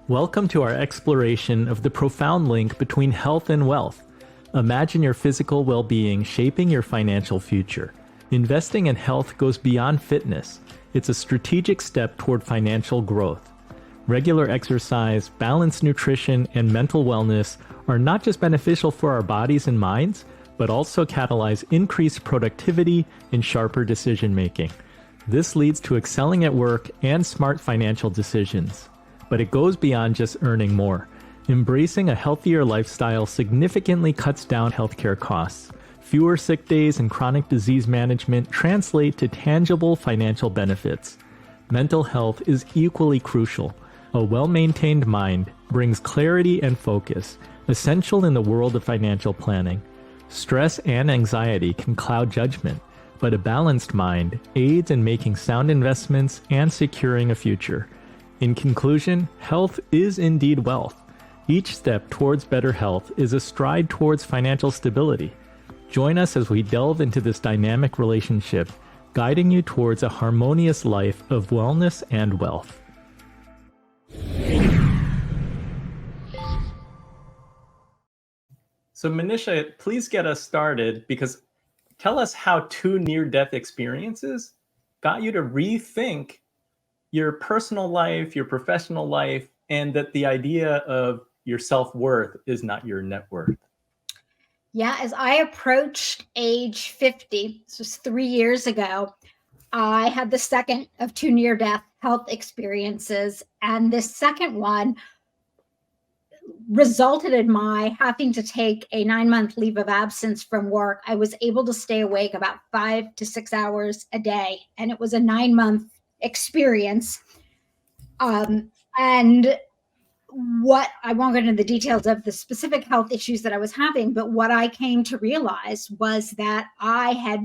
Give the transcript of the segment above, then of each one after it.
Welcome to our exploration of the profound link between health and wealth. Imagine your physical well-being shaping your financial future. Investing in health goes beyond fitness. It's a strategic step toward financial growth. Regular exercise, balanced nutrition, and mental wellness are not just beneficial for our bodies and minds, but also catalyze increased productivity and sharper decision-making. This leads to excelling at work and smart financial decisions. But it goes beyond just earning more. Embracing a healthier lifestyle significantly cuts down healthcare costs. Fewer sick days and chronic disease management translate to tangible financial benefits. Mental health is equally crucial. A well-maintained mind brings clarity and focus, essential in the world of financial planning. Stress and anxiety can cloud judgment, but a balanced mind aids in making sound investments and securing a future. In conclusion, health is indeed wealth. Each step towards better health is a stride towards financial stability. Join us as we delve into this dynamic relationship, guiding you towards a harmonious life of wellness and wealth. So Manisha, please get us started, because tell us how two near-death experiences got you to rethink your personal life, your professional life, and that the idea of your self-worth is not your net worth. Yeah, as I approached age 50, this was 3 years ago, I had the second of two near-death health experiences. And this second one resulted in my having to take a 9-month leave of absence from work. I was able to stay awake about 5 to 6 hours a day, and it was a 9-month experience. And what I won't get into the details of the specific health issues that I was having, but what I came to realize was that I had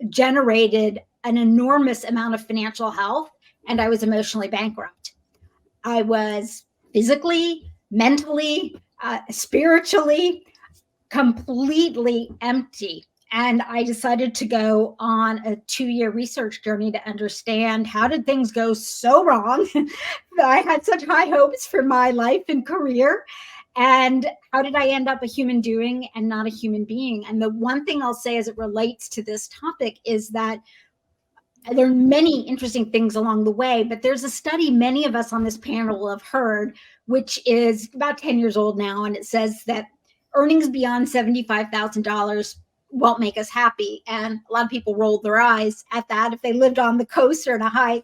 generated an enormous amount of financial health, and I was emotionally bankrupt. I was physically, mentally, spiritually, completely empty. And I decided to go on a 2-year research journey to understand, how did things go so wrong? I had such high hopes for my life and career. And how did I end up a human doing and not a human being? And the one thing I'll say as it relates to this topic is that there are many interesting things along the way, but there's a study many of us on this panel will have heard, which is about 10 years old now. And it says that earnings beyond $75,000 won't make us happy. And a lot of people rolled their eyes at that if they lived on the coast or in a high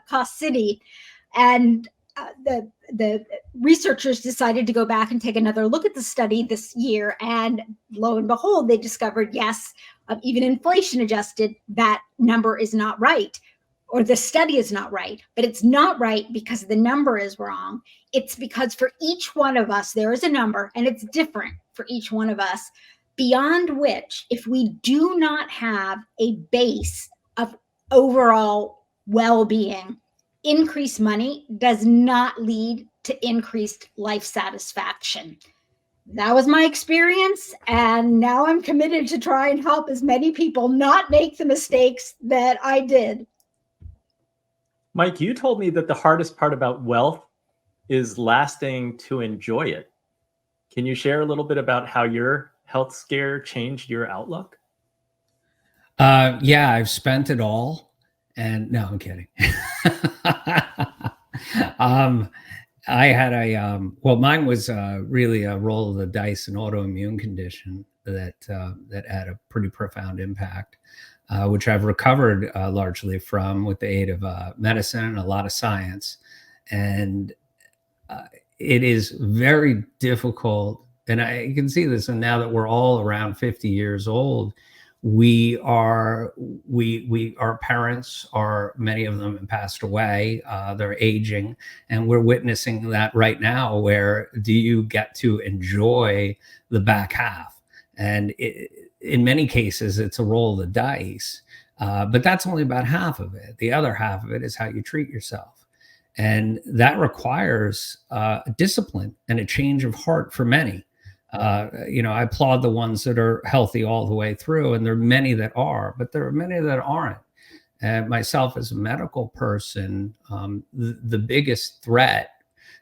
cost city. And the researchers decided to go back and take another look at the study this year. And lo and behold, they discovered, yes, even inflation adjusted, that number is not right, or the study is not right. But it's not right because the number is wrong. It's because for each one of us, there is a number, and it's different for each one of us, beyond which, if we do not have a base of overall well-being, increased money does not lead to increased life satisfaction. That was my experience, and now I'm committed to try and help as many people not make the mistakes that I did. Mike, you told me that the hardest part about wealth is lasting to enjoy it. Can you share a little bit about how your health scare changed your outlook? Yeah, I've spent it all. And no, I'm kidding. I had well, mine was really a roll of the dice, an autoimmune condition that had a pretty profound impact, which I've recovered largely from with the aid of medicine and a lot of science. And it is very difficult. And I can see this. And now that we're all around 50 years old, our parents are, many of them have passed away, they're aging, and we're witnessing that right now. Where do you get to enjoy the back half? And in many cases, it's a roll of the dice, but that's only about half of it. The other half of it is how you treat yourself. And that requires discipline and a change of heart for many. I applaud the ones that are healthy all the way through, and there are many that are, but there are many that aren't. And myself as a medical person, the biggest threat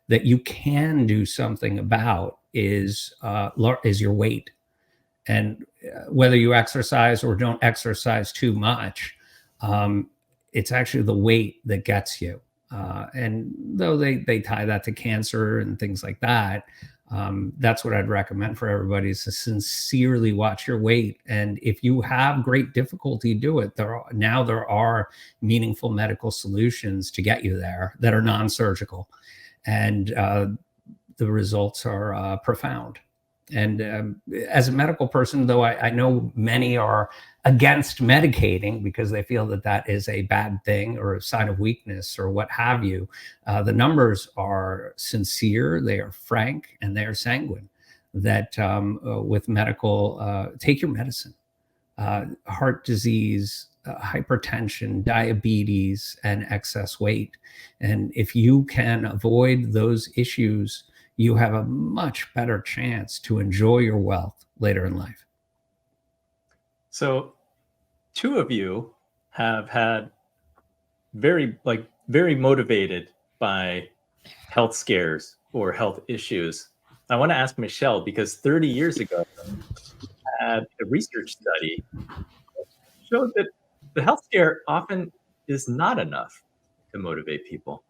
that you can do something about is your weight. And whether you exercise or don't exercise too much, it's actually the weight that gets you. And though they tie that to cancer and things like that, that's what I'd recommend for everybody, is to sincerely watch your weight. And if you have great difficulty, do it. There are meaningful medical solutions to get you there that are non-surgical, and the results are profound. And as a medical person, though, I know many are against medicating because they feel that that is a bad thing or a sign of weakness or what have you. The numbers are sincere, they are frank, and they are sanguine. That with medical, take your medicine. Heart disease, hypertension, diabetes, and excess weight. And if you can avoid those issues, you have a much better chance to enjoy your wealth later in life. So, two of you have had very motivated by health scares or health issues. I want to ask Michelle, because 30 years ago, I had a research study that showed that the health scare often is not enough to motivate people.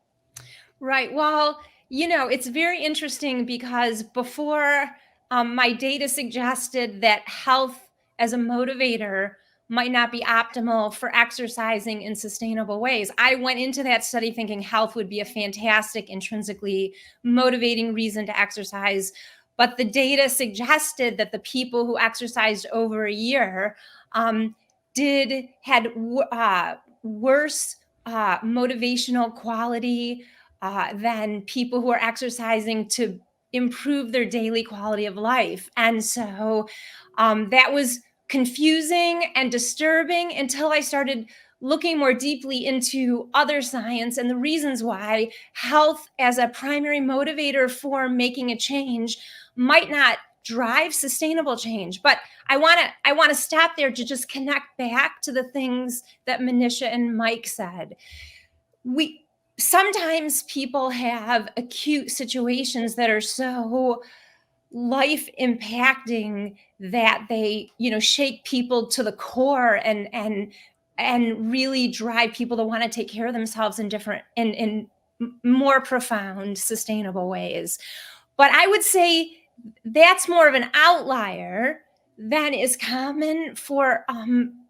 Right. Well, it's very interesting because before my data suggested that health as a motivator might not be optimal for exercising in sustainable ways. I went into that study thinking health would be a fantastic, intrinsically motivating reason to exercise. But the data suggested that the people who exercised over a year had worse motivational quality than people who are exercising to improve their daily quality of life. And so that was confusing and disturbing until I started looking more deeply into other science and the reasons why health as a primary motivator for making a change might not drive sustainable change. But I want to stop there to just connect back to the things that Manisha and Mike said. Sometimes people have acute situations that are so life impacting that they, shake people to the core and really drive people to want to take care of themselves in more profound, sustainable ways. But I would say that's more of an outlier than is common for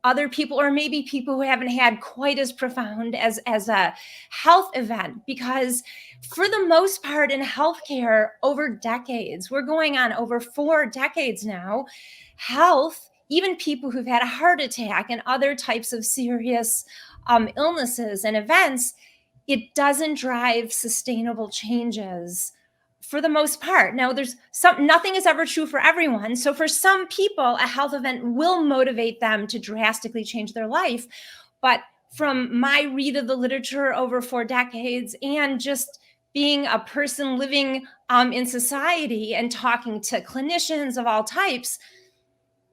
other people, or maybe people who haven't had quite as profound as a health event. Because for the most part in healthcare, over decades, we're going on over 4 decades now, health, even people who've had a heart attack and other types of serious illnesses and events, it doesn't drive sustainable changes for the most part. Now, nothing is ever true for everyone. So for some people, a health event will motivate them to drastically change their life. But from my read of the literature over 4 decades and just being a person living in society and talking to clinicians of all types,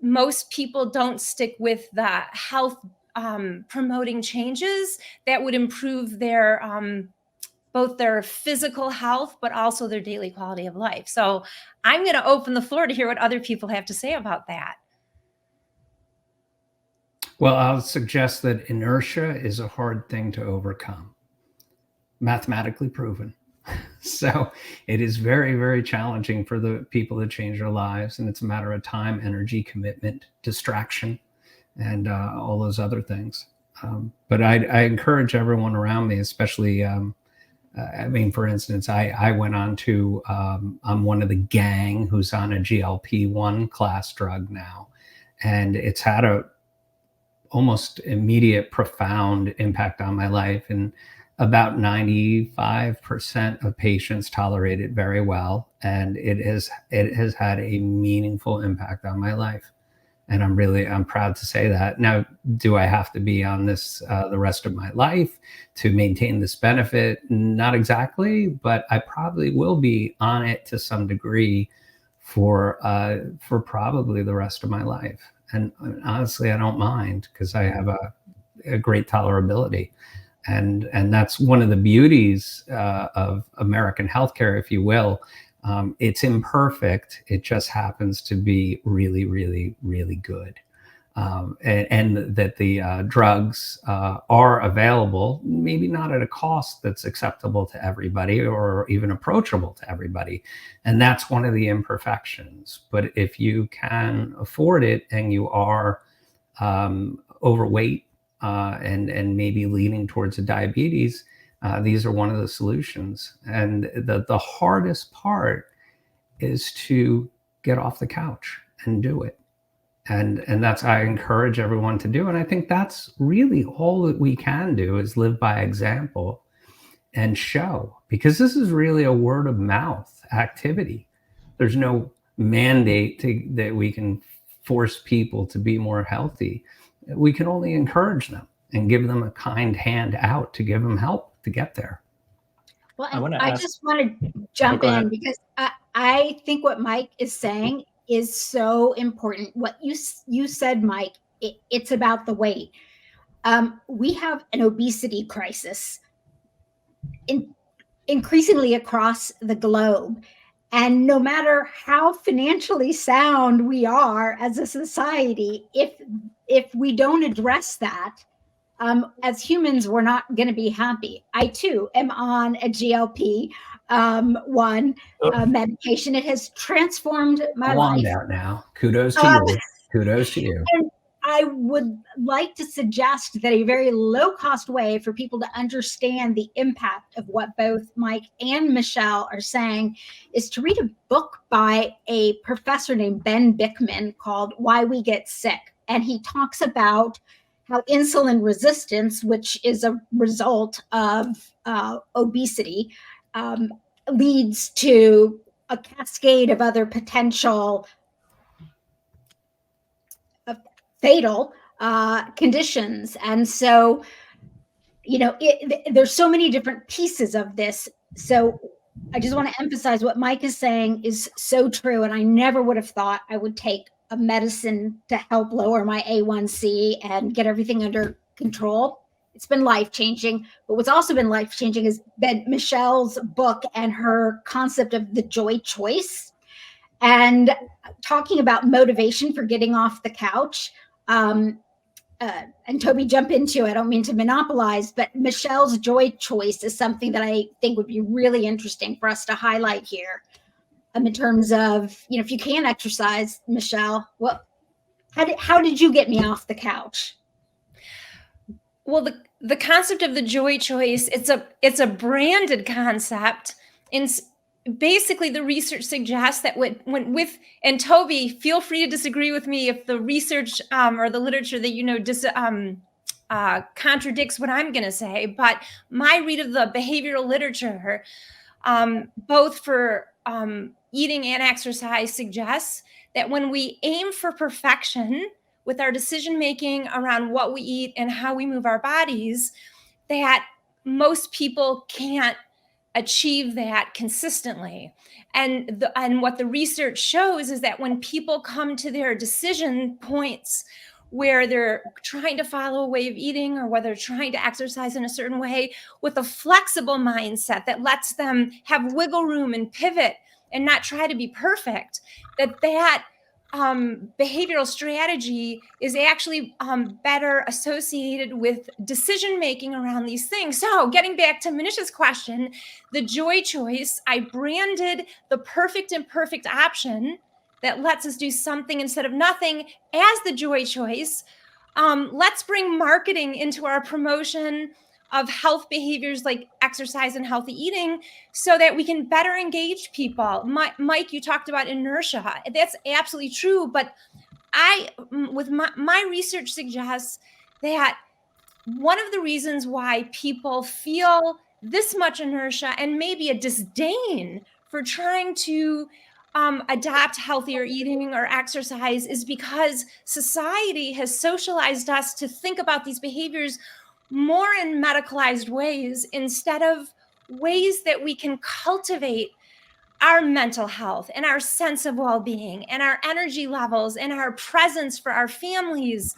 most people don't stick with the health promoting changes that would improve their both their physical health, but also their daily quality of life. So I'm going to open the floor to hear what other people have to say about that. Well, I'll suggest that inertia is a hard thing to overcome, mathematically proven. So it is very, very challenging for the people to change their lives. And it's a matter of time, energy, commitment, distraction, and all those other things. But I encourage everyone around me, especially for instance, I went on to, I'm one of the gang who's on a GLP-1 class drug now, and it's had a almost immediate, profound impact on my life. And about 95% of patients tolerate it very well, and it has had a meaningful impact on my life. And I'm proud to say that. Now, do I have to be on this the rest of my life to maintain this benefit? Not exactly, but I probably will be on it to some degree for probably the rest of my life. And honestly, I don't mind, because I have a great tolerability. And that's one of the beauties of American healthcare, if you will. It's imperfect. It just happens to be really, really, really good. And that the drugs are available, maybe not at a cost that's acceptable to everybody or even approachable to everybody. And that's one of the imperfections. But if you can afford it and you are overweight and maybe leaning towards a diabetes, these are one of the solutions. And the hardest part is to get off the couch and do it. And that's I encourage everyone to do. And I think that's really all that we can do is live by example and show, because this is really a word of mouth activity. There's no mandate that we can force people to be more healthy. We can only encourage them and give them a kind hand out to give them help to get there. Well, I just want to jump in because I think what Mike is saying is so important. What you said, Mike, it's about the weight. We have an obesity crisis increasingly across the globe. And no matter how financially sound we are as a society, if we don't address that, as humans, we're not going to be happy. I too am on a GLP-1 medication. It has transformed my life. Out now. Kudos to you. Kudos to you. And I would like to suggest that a very low-cost way for people to understand the impact of what both Mike and Michelle are saying is to read a book by a professor named Ben Bickman called Why We Get Sick. And he talks about how insulin resistance, which is a result of obesity, leads to a cascade of other potential fatal conditions. And so, there's so many different pieces of this. So I just want to emphasize what Mike is saying is so true. And I never would have thought I would take a medicine to help lower my A1C and get everything under control. It's been life-changing. But what's also been life-changing has been Michelle's book and her concept of the joy choice and talking about motivation for getting off the couch. And Toby, jump into it. I don't mean to monopolize, but Michelle's joy choice is something that I think would be really interesting for us to highlight here. In terms of, if you can exercise, Michelle, how did you get me off the couch? Well, the concept of the joy choice, it's a branded concept. Basically, the research suggests that and Toby, feel free to disagree with me if the research or the literature that contradicts what I'm going to say. But my read of the behavioral literature, both for eating and exercise, suggests that when we aim for perfection with our decision making around what we eat and how we move our bodies, that most people can't achieve that consistently. And what the research shows is that when people come to their decision points where they're trying to follow a way of eating or whether they're trying to exercise in a certain way with a flexible mindset that lets them have wiggle room and pivot and not try to be perfect, that behavioral strategy is actually better associated with decision making around these things. So getting back to Manisha's question, the joy choice, I branded the perfect and perfect option that lets us do something instead of nothing as the joy choice. Let's bring marketing into our promotion of health behaviors like exercise and healthy eating so that we can better engage people. Mike, you talked about inertia. That's absolutely true. But my research suggests that one of the reasons why people feel this much inertia and maybe a disdain for trying to adopt healthier eating or exercise is because society has socialized us to think about these behaviors more in medicalized ways instead of ways that we can cultivate our mental health and our sense of well-being and our energy levels and our presence for our families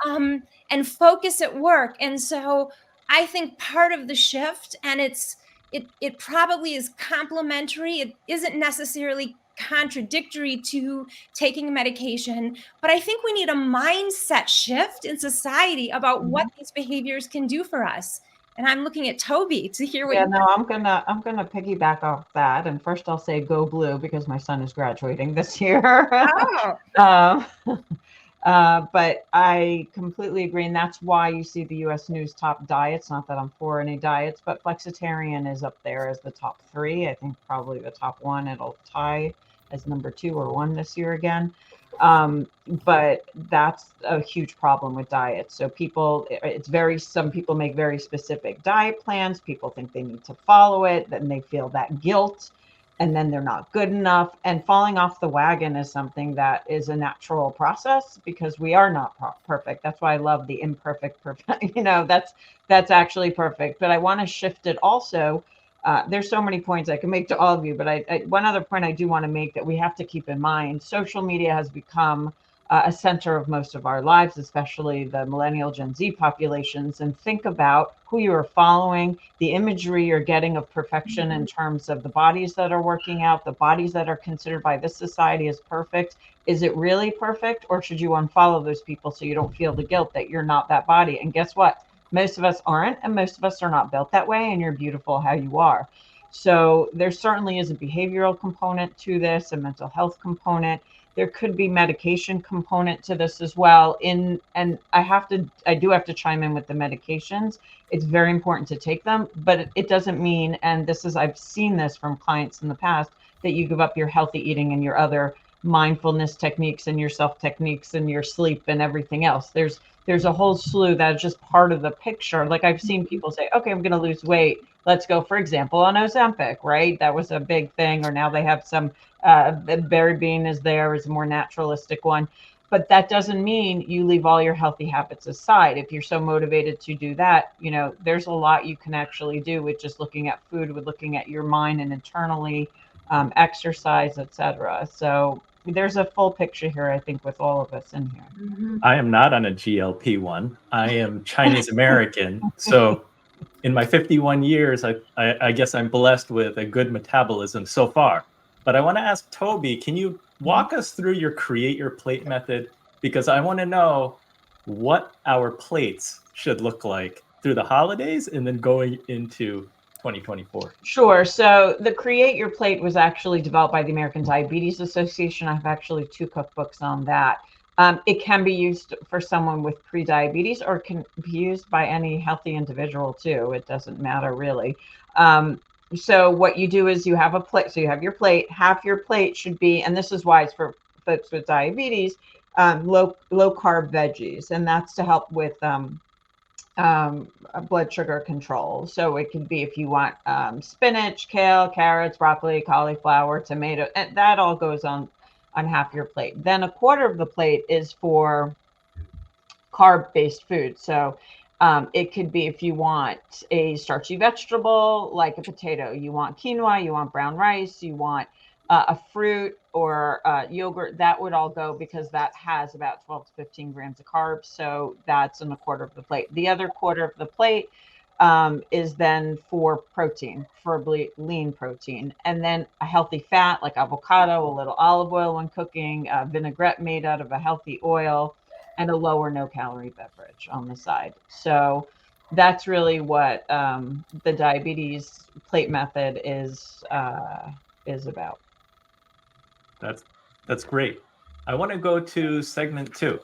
and focus at work. And so I think part of the shift, and it probably is complementary. It isn't necessarily contradictory to taking a medication, but I think we need a mindset shift in society about what these behaviors can do for us. And I'm looking at Toby to hear what Yeah, you no, I'm gonna piggyback off that. And first I'll say go blue because my son is graduating this year. Oh, Um, but I completely agree. And that's why you see the US News top diets. Not that I'm for any diets, but flexitarian is up there as the top 3. I think probably the top 1. It'll tie as number 2 or 1 this year again. But that's a huge problem with diets. So some people make very specific diet plans. People think they need to follow it, then they feel that guilt, and then they're not good enough. And falling off the wagon is something that is a natural process because we are not perfect. That's why I love the imperfect perfect. That's actually perfect. But I want to shift it also. There's so many points I can make to all of you, but one other point I do want to make that we have to keep in mind: social media has become a center of most of our lives, especially the millennial Gen Z populations. And think about who you are following, the imagery you're getting of perfection in terms of the bodies that are working out, the bodies that are considered by this society as perfect. Is it really perfect, or should you unfollow those people so you don't feel the guilt that you're not that body? And guess what? Most of us aren't, and most of us are not built that way, and you're beautiful how you are. So there certainly is a behavioral component to this, a mental health component. There could be medication component to this as well. And I do have to chime in with the medications. It's very important to take them, but it doesn't mean, and I've seen this from clients in the past, that you give up your healthy eating and your other mindfulness techniques and your self techniques and your sleep and everything else. There's a whole slew that's just part of the picture. Like I've seen people say, okay, I'm going to lose weight. Let's go, for example, on Ozempic, right? That was a big thing. Or now they have some berry bean is a more naturalistic one. But that doesn't mean you leave all your healthy habits aside. If you're so motivated to do that, there's a lot you can actually do with just looking at food, with looking at your mind and internally, exercise, etc. So there's a full picture here, I think, with all of us in here. I am not on a GLP-1. I am Chinese American. So in my 51 years, I guess I'm blessed with a good metabolism so far. But I want to ask Toby, can you walk us through your create your plate method? Because I want to know what our plates should look like through the holidays and then going into 2024. Sure. So the Create Your Plate was actually developed by the American Diabetes Association. I have actually 2 cookbooks on that. It can be used for someone with pre-diabetes, or can be used by any healthy individual too. It doesn't matter really. So what you do is you have a plate. So you have your plate. Half your plate should be, and this is why it's for folks with diabetes, low carb veggies, and that's to help with blood sugar control. So it can be, if you want, spinach, kale, carrots, broccoli, cauliflower, tomato, and that all goes on half your plate. Then a quarter of the plate is for carb-based food. So it could be, if you want a starchy vegetable like a potato, you want quinoa, you want brown rice, you want a fruit or yogurt, that would all go, because that has about 12 to 15 grams of carbs. So that's in a quarter of the plate. The other quarter of the plate is then for protein, for lean protein, and then a healthy fat like avocado, a little olive oil when cooking, vinaigrette made out of a healthy oil, and a low or no calorie beverage on the side. So that's really what the diabetes plate method is about. That's great. I want to go to segment 2.